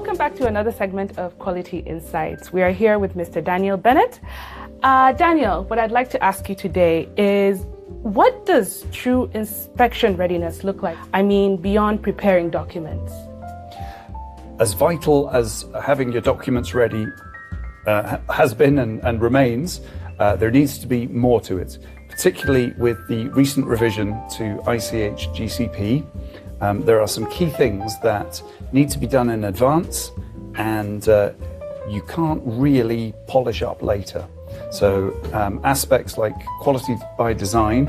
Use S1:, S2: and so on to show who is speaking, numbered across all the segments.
S1: Welcome back to another segment of Quality Insights. We are here with Mr. Daniel Bennett. Daniel, what I'd like to ask you today is, what does true inspection readiness look like? I mean, beyond preparing documents.
S2: As vital as having your documents ready has been and remains, there needs to be more to it, particularly with the recent revision to ICH GCP. There are some key things that need to be done in advance, and you can't really polish up later. So aspects like quality by design,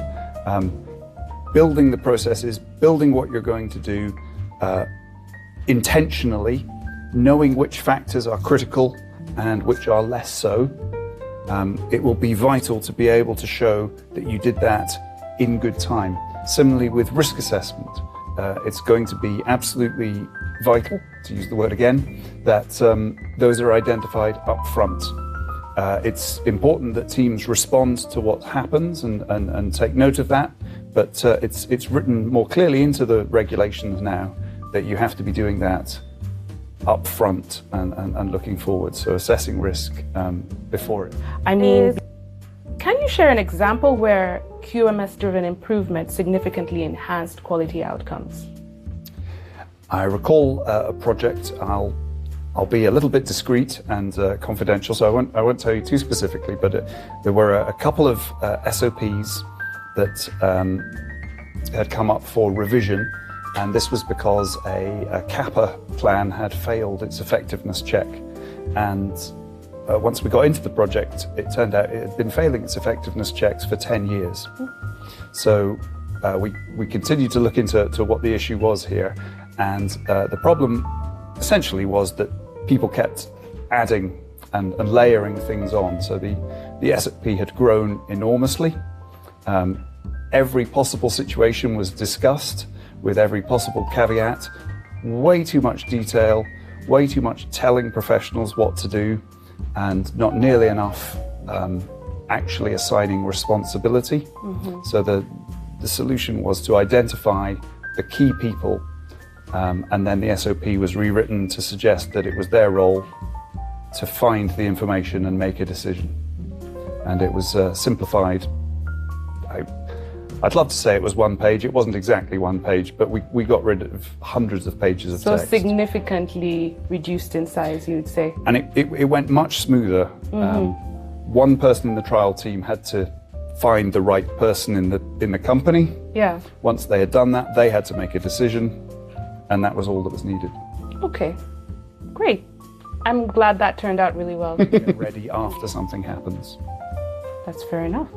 S2: building the processes, building what you're going to do intentionally, knowing which factors are critical and which are less so. It will be vital to be able to show that you did that in good time. Similarly with risk assessment, it's going to be absolutely vital, to use the word again, that those are identified up front. It's important that teams respond to what happens and take note of that, but it's written more clearly into the regulations now that you have to be doing that up front and looking forward, so assessing risk before it.
S1: I mean, can you share an example where QMS-driven improvement significantly enhanced quality outcomes?
S2: I recall a project. I'll be a little bit discreet and confidential, so I won't tell you too specifically, but there were a couple of SOPs that had come up for revision, and this was because a Kappa plan had failed its effectiveness check. And once we got into the project, it turned out it had been failing its effectiveness checks for 10 years. So we continued to look into what the issue was here, and the problem essentially was that people kept adding and layering things on. So the SOP had grown enormously. Every possible situation was discussed with every possible caveat, way too much detail, way too much telling professionals what to do, and not nearly enough actually assigning responsibility. Mm-hmm. So the solution was to identify the key people, and then the SOP was rewritten to suggest that it was their role to find the information and make a decision. And it was simplified. I'd love to say it was one page. It wasn't exactly one page, but we got rid of hundreds of pages of text. So
S1: significantly reduced in size, you would say?
S2: And it went much smoother. Mm-hmm. One person in the trial team had to find the right person in the company. Yeah. Once they had done that, they had to make a decision, and that was all that was needed.
S1: Okay, great. I'm glad that turned out really well.
S2: Get ready after something happens.
S1: That's fair enough.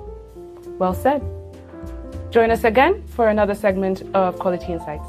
S1: Well said. Join us again for another segment of Quality Insights.